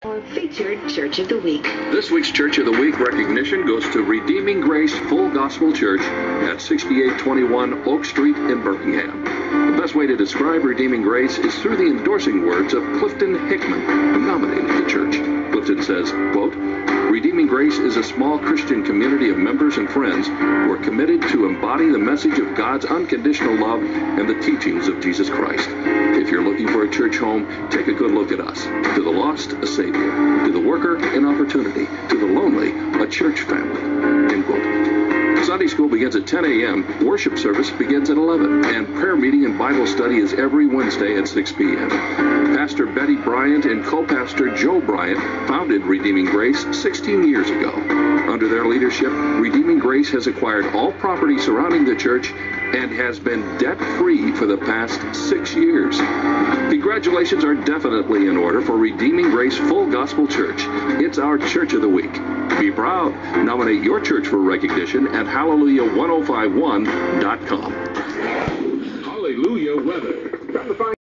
Our featured Church of the Week. This week's Church of the Week recognition goes to Redeeming Grace Full Gospel Church at 6821 Oak Street in Birmingham. The best way to describe Redeeming Grace is through the endorsing words of Clifton Hickman, who nominated the church. Clifton says, quote, Redeeming Grace is a small Christian community of members and friends who are committed to embody the message of God's unconditional love and the teachings of Jesus Christ. If you're looking for a church home, take a good look at us. To the lost, a Savior. To the worker, an opportunity. To the lonely, a church family. End quote. Sunday school begins at 10 a.m., worship service begins at 11, and prayer meeting and Bible study is every Wednesday at 6 p.m. Pastor Betty Bryant and co-pastor Joe Bryant founded Redeeming Grace 16 years ago. Under their leadership, Redeeming Grace has acquired all property surrounding the church and has been debt-free for the past 6 years. Congratulations are definitely in order for Redeeming Grace Full Gospel Church. It's our Church of the Week. Be proud. Nominate your church for recognition at Hallelujah1051.com. Hallelujah weather.